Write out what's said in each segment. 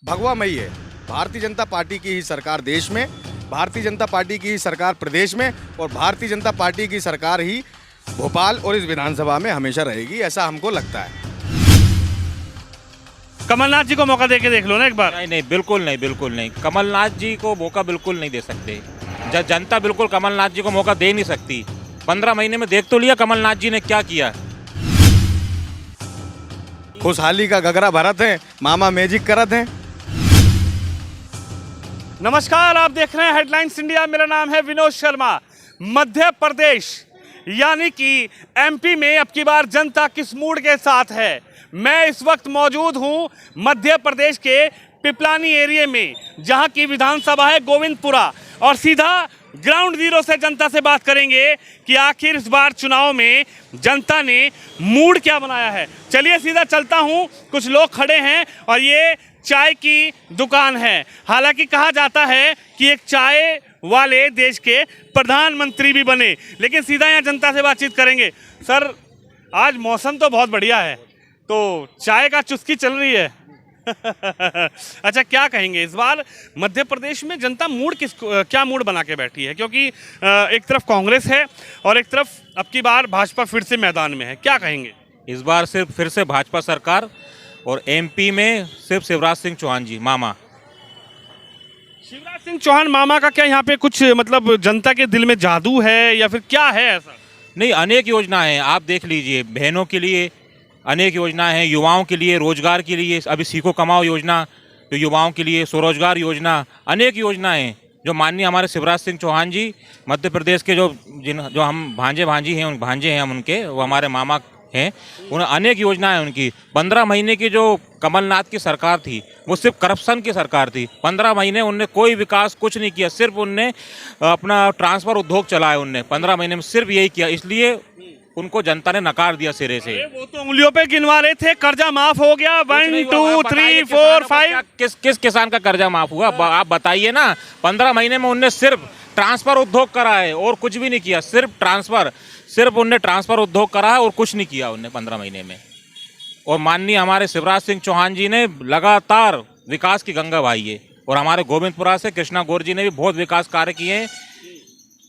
भगवा मई है। भारतीय जनता पार्टी की ही सरकार देश में, भारतीय जनता पार्टी की ही सरकार प्रदेश में और भारतीय जनता पार्टी की सरकार ही भोपाल और इस विधानसभा में हमेशा रहेगी, ऐसा हमको लगता है। कमलनाथ जी को मौका दे के देख लो ना एक बार। नहीं नहीं, बिल्कुल नहीं, बिल्कुल नहीं। कमलनाथ जी को मौका बिल्कुल नहीं दे सकते। जनता बिल्कुल कमलनाथ जी को मौका दे नहीं सकती। 15 महीने में देख तो लिया कमलनाथ जी ने क्या किया। खुशहाली का गगरा भरत है, मामा मैजिक करत हैं। नमस्कार, आप देख रहे हैं हेडलाइंस इंडिया। मेरा नाम है विनोद शर्मा। मध्य प्रदेश यानी कि एमपी में अब की बार जनता किस मूड के साथ है? मैं इस वक्त मौजूद हूं मध्य प्रदेश के पिपलानी एरिया में, जहां की विधानसभा है गोविंदपुरा, और सीधा ग्राउंड जीरो से जनता से बात करेंगे कि आखिर इस बार चुनाव में जनता ने मूड क्या बनाया है। चलिए सीधा चलता हूं। कुछ लोग खड़े हैं और ये चाय की दुकान है। हालांकि कहा जाता है कि एक चाय वाले देश के प्रधानमंत्री भी बने, लेकिन सीधा यहाँ जनता से बातचीत करेंगे। सर, आज मौसम तो बहुत बढ़िया है, तो चाय का चुस्की चल रही है। अच्छा, क्या कहेंगे इस बार मध्य प्रदेश में जनता क्या मूड बना के बैठी है? क्योंकि एक तरफ कांग्रेस है और एक तरफ अब की बार भाजपा फिर से मैदान में है। क्या कहेंगे? इस बार सिर्फ फिर से भाजपा सरकार, और एमपी में सिर्फ शिवराज सिंह चौहान जी मामा। शिवराज सिंह चौहान मामा का क्या यहाँ पे कुछ मतलब जनता के दिल में जादू है या फिर क्या है ऐसा? नहीं, अनेक योजनाएं हैं, आप देख लीजिए। बहनों के लिए अनेक योजनाएं हैं, युवाओं के लिए रोजगार के लिए अभी सीखो कमाओ योजना, जो युवाओं के लिए स्वरोजगार योजना, अनेक योजनाएं हैं जो माननीय हमारे शिवराज सिंह चौहान जी मध्य प्रदेश के जो हम भांजे हैं हम उनके, वो हमारे मामा हैं। उन अनेक योजनाएं हैं उनकी। 15 महीने की जो कमलनाथ की सरकार थी वो सिर्फ करप्शन की सरकार थी। 15 महीने उनने कोई विकास कुछ नहीं किया, सिर्फ उनने अपना ट्रांसफर उद्योग चलाया। उनने 15 महीने में सिर्फ यही किया, इसलिए उनको जनता ने नकार दिया सिरे से। वो तो उंगलियों पे गिनवा रहे थे, कर्जा माफ हो गया 1 2 3 4 5। किस किसान का कर्जा माफ हुआ? आप बताइए ना। 15 महीने में उनने सिर्फ ट्रांसफर उद्योग करा है और कुछ भी नहीं किया। सिर्फ उनने ट्रांसफर उद्योग करा है और कुछ नहीं किया उनने 15 महीने में। और माननीय हमारे शिवराज सिंह चौहान जी ने लगातार विकास की गंगा बहाई है। और हमारे गोविंदपुरा से कृष्णा गौर जी ने भी बहुत विकास कार्य किए हैं।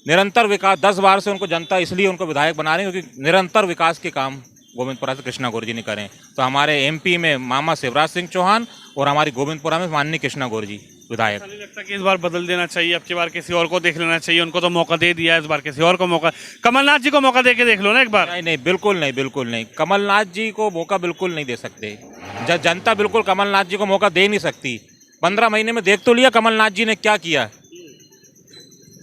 निरंतर विकास, 10 बार से उनको जनता इसलिए उनको विधायक बना रही है क्योंकि निरंतर विकास के काम गोविंदपुरा से कृष्णा गौर जी ने करें। तो हमारे एमपी में मामा शिवराज सिंह चौहान और हमारी गोविंदपुरा में माननीय कृष्णा गौर जी विधायक। नहीं लगता कि इस बार बदल देना चाहिए? अब की बार किसी और को देख लेना चाहिए। उनको तो मौका दे दिया, इस बार किसी और को मौका। कमलनाथ जी को मौका दे के देख लो ना एक बार। नहीं नहीं, बिल्कुल नहीं, बिल्कुल नहीं। कमलनाथ जी को मौका बिल्कुल नहीं दे सकते। जनता बिल्कुल कमलनाथ जी को मौका दे नहीं सकती। 15 महीने में देख तो लिया कमलनाथ जी ने क्या किया।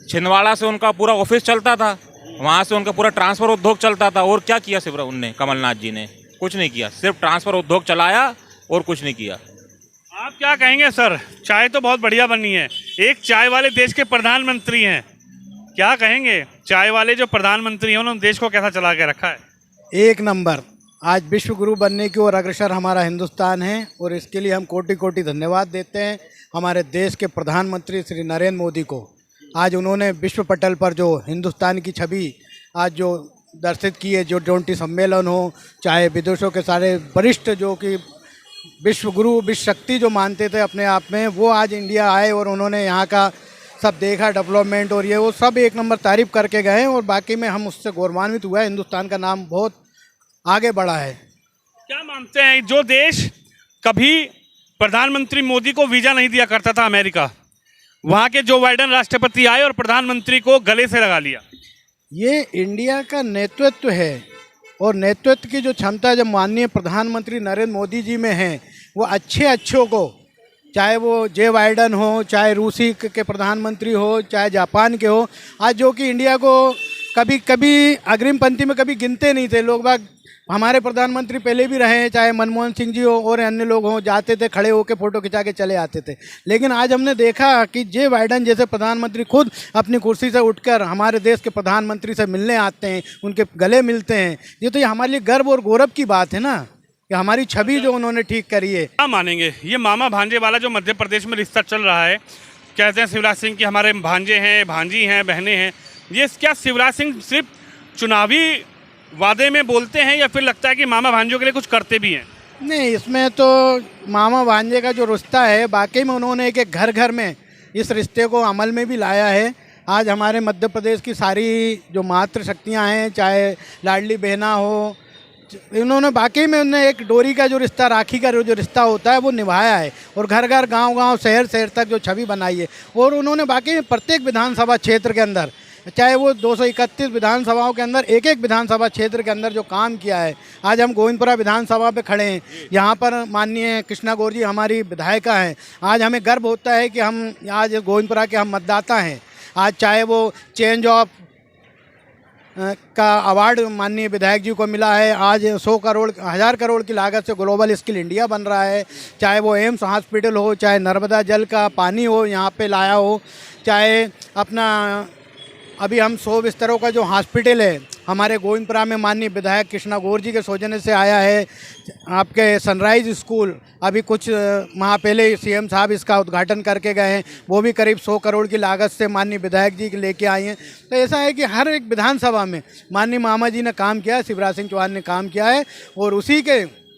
छिंदवाड़ा से उनका पूरा ऑफिस चलता था, वहाँ से उनका पूरा ट्रांसफर उद्योग चलता था, और क्या किया सिर्फ उनने? कमलनाथ जी ने कुछ नहीं किया, सिर्फ ट्रांसफर उद्योग चलाया और कुछ नहीं किया। आप क्या कहेंगे सर? चाय तो बहुत बढ़िया बनी है, एक चाय वाले देश के प्रधानमंत्री हैं, क्या कहेंगे? चाय वाले जो प्रधानमंत्री हैं उन्होंने देश को कैसा चला के रखा है? एक नंबर। आज विश्व गुरु बनने की ओर अग्रसर हमारा हिंदुस्तान है, और इसके लिए हम कोटि कोटि धन्यवाद देते हैं हमारे देश के प्रधानमंत्री श्री नरेंद्र मोदी को। आज उन्होंने विश्व पटल पर जो हिंदुस्तान की छवि आज जो दर्शित की है, जो G20 सम्मेलन हो, चाहे विदेशों के सारे वरिष्ठ जो कि विश्व गुरु, विश्व शक्ति जो मानते थे अपने आप में, वो आज इंडिया आए और उन्होंने यहाँ का सब देखा, डेवलपमेंट और ये वो सब एक नंबर तारीफ करके गए। और बाकी में हम उससे गौरवान्वित हुआ है। हिंदुस्तान का नाम बहुत आगे बढ़ा है। क्या मानते हैं, जो देश कभी प्रधानमंत्री मोदी को वीजा नहीं दिया करता था अमेरिका, वहाँ के जो बाइडेन राष्ट्रपति आए और प्रधानमंत्री को गले से लगा लिया। ये इंडिया का नेतृत्व है, और नेतृत्व की जो क्षमता जब माननीय प्रधानमंत्री नरेंद्र मोदी जी में है, वो अच्छों को, चाहे वो जे बाइडेन हो, चाहे रूसी के प्रधानमंत्री हो, चाहे जापान के हो, आज जो कि इंडिया को कभी अग्रिम पंक्ति में कभी गिनते नहीं थे लोग बाग। हमारे प्रधानमंत्री पहले भी रहे हैं, चाहे मनमोहन सिंह जी हो और अन्य लोग हों, जाते थे खड़े होकर फ़ोटो खिंचा के चले आते थे। लेकिन आज हमने देखा कि जे बाइडेन जैसे प्रधानमंत्री खुद अपनी कुर्सी से उठकर हमारे देश के प्रधानमंत्री से मिलने आते हैं, उनके गले मिलते हैं। ये हमारे लिए गर्व और गौरव की बात है ना, कि हमारी छवि जो उन्होंने ठीक करी है। क्या मानेंगे, ये मामा भांजे वाला जो मध्य प्रदेश में रिश्ता चल रहा है, कहते हैं शिवराज सिंह की हमारे भांजे हैं, भांजी हैं, बहनें हैं, ये क्या शिवराज सिंह सिर्फ चुनावी वादे में बोलते हैं या फिर लगता है कि मामा भांजों के लिए कुछ करते भी हैं? नहीं, इसमें तो मामा भांजे का जो रिश्ता है, वाकई में उन्होंने एक एक घर घर में इस रिश्ते को अमल में भी लाया है। आज हमारे मध्य प्रदेश की सारी जो मातृ शक्तियाँ हैं, चाहे लाडली बहना हो, इन्होंने वाकई में उन्हें एक डोरी का जो रिश्ता, राखी का जो रिश्ता होता है वो निभाया है, और घर घर गांव गांव शहर शहर तक जो छवि बनाई है। और उन्होंने वाकई में प्रत्येक विधानसभा क्षेत्र के अंदर, चाहे वो 231 विधानसभाओं के अंदर, एक एक विधानसभा क्षेत्र के अंदर जो काम किया है। आज हम गोविंदपुरा विधानसभा पे खड़े हैं, यहाँ पर माननीय कृष्णा गौर जी हमारी विधायिका हैं। आज हमें गर्व होता है कि हम आज गोविंदपुरा के हम मतदाता हैं। आज चाहे वो चेंज ऑफ का अवार्ड माननीय विधायक जी को मिला है, आज 100 करोड़ 1000 करोड़ की लागत से ग्लोबल स्किल इंडिया बन रहा है, चाहे वो एम्स हॉस्पिटल हो, चाहे नर्मदा जल का पानी हो यहाँ पे लाया हो, चाहे अपना अभी हम 100 बिस्तरों का जो हॉस्पिटल है हमारे गोविंदपुरा में माननीय विधायक कृष्णा गौर जी के सौजन्य से आया है। आपके सनराइज स्कूल अभी कुछ माह पहले सीएम साहब इसका उद्घाटन करके गए हैं, वो भी करीब 100 करोड़ की लागत से माननीय विधायक जी लेके आए हैं। तो ऐसा है कि हर एक विधानसभा में माननीय मामा जी ने काम किया है, शिवराज सिंह चौहान ने काम किया है, और उसी के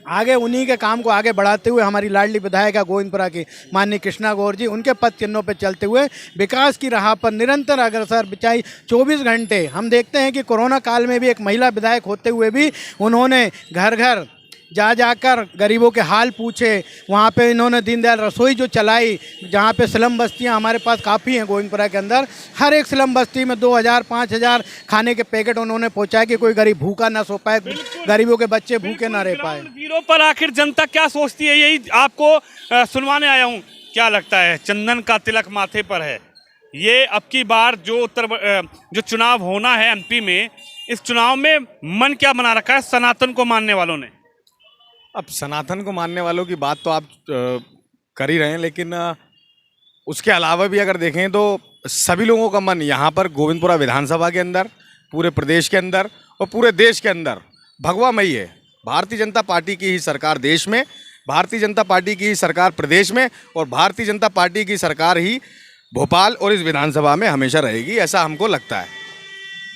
आगे उन्हीं के काम को आगे बढ़ाते हुए हमारी लाडली विधायिका गोविंदपुरा की माननीय कृष्णा गौर जी उनके पद चिन्हों पर चलते हुए विकास की राह पर निरंतर अग्रसर, बिचाई 24 घंटे। हम देखते हैं कि कोरोना काल में भी एक महिला विधायक होते हुए भी उन्होंने घर घर जा जाकर गरीबों के हाल पूछे। वहाँ पे इन्होंने दीनदयाल रसोई जो चलाई, जहाँ पे स्लम बस्तियाँ हमारे पास काफ़ी हैं गोविंदपुरा के अंदर, हर एक स्लम बस्ती में 2000-5000 खाने के पैकेट उन्होंने पहुँचाए कि कोई गरीब भूखा ना सो पाए, गरीबों के बच्चे भूखे ना रह पाए। वीरों पर आखिर जनता क्या सोचती है, यही आपको सुनवाने आया हूँ। क्या लगता है, चंदन का तिलक माथे पर है, ये अब की बार जो चुनाव होना है एमपी में, इस चुनाव में मन क्या बना रखा है सनातन को मानने वालों ने? अब सनातन को मानने वालों की बात तो आप कर ही रहे हैं, लेकिन उसके अलावा भी अगर देखें तो सभी लोगों का मन यहाँ पर गोविंदपुरा विधानसभा के अंदर, पूरे प्रदेश के अंदर और पूरे देश के अंदर भगवामयी है। भारतीय जनता पार्टी की ही सरकार देश में, भारतीय जनता पार्टी की ही सरकार प्रदेश में, और भारतीय जनता पार्टी की सरकार ही भोपाल और इस विधानसभा में हमेशा रहेगी, ऐसा हमको लगता है।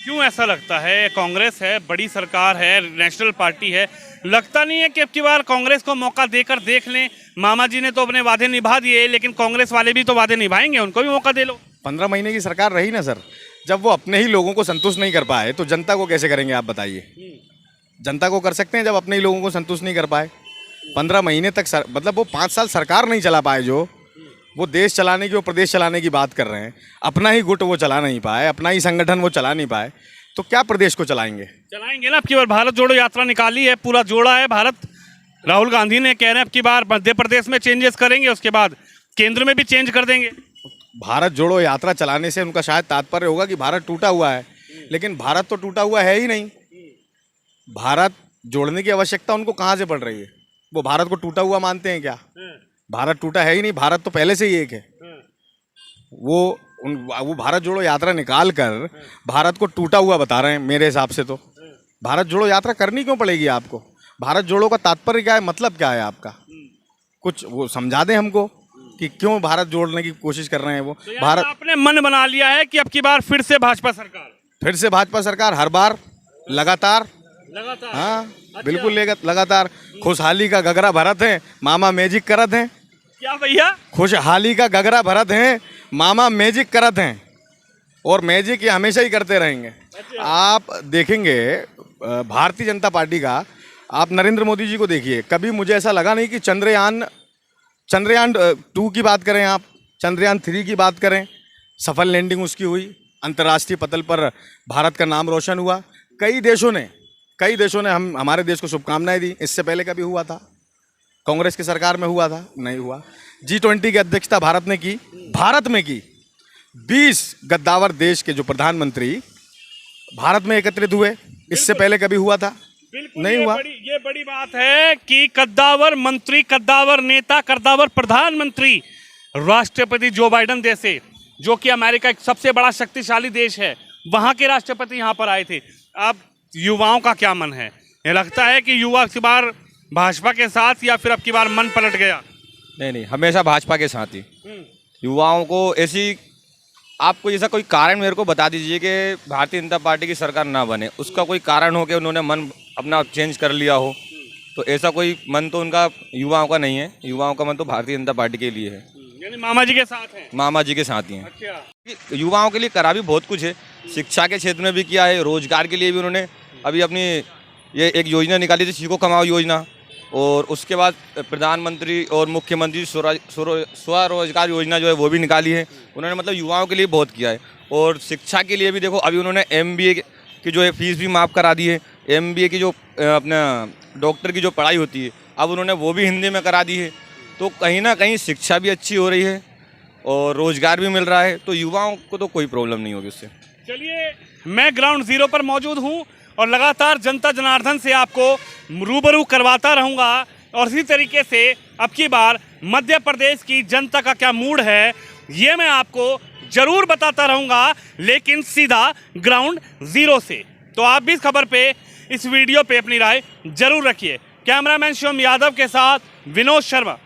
क्यों ऐसा लगता है? कांग्रेस है, बड़ी सरकार है, नेशनल पार्टी है, लगता नहीं है कि अब की बार कांग्रेस को मौका देकर देख लें? मामा जी ने तो अपने वादे निभा दिए, लेकिन कांग्रेस वाले भी तो वादे निभाएंगे, उनको भी मौका दे लो। 15 महीने की सरकार रही ना सर, जब वो अपने ही लोगों को संतुष्ट नहीं कर पाए तो जनता को कैसे करेंगे आप बताइए? जनता को कर सकते हैं जब अपने ही लोगों को संतुष्ट नहीं कर पाए। 15 महीने तक मतलब वो 5 साल सरकार नहीं चला पाए, जो वो देश चलाने की, वो प्रदेश चलाने की बात कर रहे हैं, अपना ही गुट वो चला नहीं पाए, अपना ही संगठन वो चला नहीं पाए, तो क्या प्रदेश को चलाएंगे? चलाएंगे ना। अब की बार भारत जोड़ो यात्रा निकाली है, पूरा जोड़ा है भारत। राहुल गांधी ने कह रहे हैं अब की बार मध्य प्रदेश में चेंजेस करेंगे, उसके बाद केंद्र में भी चेंज कर देंगे। भारत जोड़ो यात्रा चलाने से उनका शायद तात्पर्य होगा कि भारत टूटा हुआ है, लेकिन भारत तो टूटा हुआ है ही नहीं। भारत जोड़ने की आवश्यकता उनको कहाँ से पड़ रही है? वो भारत को टूटा हुआ मानते हैं क्या? भारत टूटा है ही नहीं, भारत तो पहले से ही एक है। वो भारत जोड़ो यात्रा निकाल कर भारत को टूटा हुआ बता रहे हैं। मेरे हिसाब से तो भारत जोड़ो यात्रा करनी क्यों पड़ेगी आपको? भारत जोड़ो का तात्पर्य क्या है, मतलब क्या है आपका? कुछ वो समझा दें हमको कि क्यों भारत जोड़ने की कोशिश कर रहे हैं वो। तो भारत आपने मन बना लिया है कि अब की बार फिर से भाजपा सरकार, हर बार लगातार। हाँ बिल्कुल लगातार। खुशहाली का गगरा भरत है, मामा मैजिक करत हैं। क्या भैया? खुशहाली का गगरा भरत हैं, मामा मैजिक करत हैं, और मैजिक ये हमेशा ही करते रहेंगे। आप देखेंगे भारतीय जनता पार्टी का, आप नरेंद्र मोदी जी को देखिए, कभी मुझे ऐसा लगा नहीं कि चंद्रयान 2 की बात करें, आप चंद्रयान 3 की बात करें, सफल लैंडिंग उसकी हुई, अंतर्राष्ट्रीय पटल पर भारत का नाम रोशन हुआ। कई देशों ने हमारे देश को शुभकामनाएं दी। इससे पहले कभी हुआ था? कांग्रेस की सरकार में हुआ था? नहीं हुआ। G20 की अध्यक्षता भारत में की 20 गद्दावर देश के जो प्रधानमंत्री भारत में एकत्रित हुए, इससे पहले कभी हुआ था? नहीं हुआ। ये बड़ी बात है कि कद्दावर मंत्री, कद्दावर नेता, कद्दावर प्रधानमंत्री राष्ट्रपति जो बाइडेन जैसे, जो कि अमेरिका एक सबसे बड़ा शक्तिशाली देश है, वहां के राष्ट्रपति यहाँ पर आए थे। अब युवाओं का क्या मन है? ये लगता है कि युवा इस बार भाजपा के साथ, या फिर अब की बार मन पलट गया? नहीं, हमेशा भाजपा के साथ ही। युवाओं को ऐसी, आपको जैसा कोई कारण मेरे को बता दीजिए कि भारतीय जनता पार्टी की सरकार ना बने, उसका कोई कारण हो कि उन्होंने मन अपना चेंज कर लिया हो। तो ऐसा कोई मन तो उनका युवाओं का नहीं है। युवाओं का मन तो भारतीय जनता पार्टी के लिए है, यानी मामा जी के साथ हैं। मामा जी के साथ ही हैं। अच्छा, युवाओं के लिए करा भी बहुत कुछ है, शिक्षा के क्षेत्र में भी किया है, रोजगार के लिए भी उन्होंने अभी अपनी ये एक योजना निकाली थी, सीखो कमाओ योजना, और उसके बाद प्रधानमंत्री और मुख्यमंत्री स्वरोजगार योजना जो है वो भी निकाली है। उन्होंने मतलब युवाओं के लिए बहुत किया है। और शिक्षा के लिए भी देखो, अभी उन्होंने MBA की जो है फीस भी माफ़ करा दी है। MBA की जो अपना डॉक्टर की जो पढ़ाई होती है, अब उन्होंने वो भी हिंदी में करा दी है। तो कहीं ना कहीं शिक्षा भी अच्छी हो रही है और रोजगार भी मिल रहा है, तो युवाओं को तो कोई प्रॉब्लम नहीं होगी उससे। चलिए, मैं ग्राउंड जीरो पर मौजूद हूँ और लगातार जनता जनार्दन से आपको रूबरू करवाता रहूँगा। और इसी तरीके से अब की बार मध्य प्रदेश की जनता का क्या मूड है ये मैं आपको जरूर बताता रहूँगा, लेकिन सीधा ग्राउंड जीरो से। तो आप भी इस खबर पे, इस वीडियो पे अपनी राय जरूर रखिए। कैमरामैन शिवम यादव के साथ विनोद शर्मा।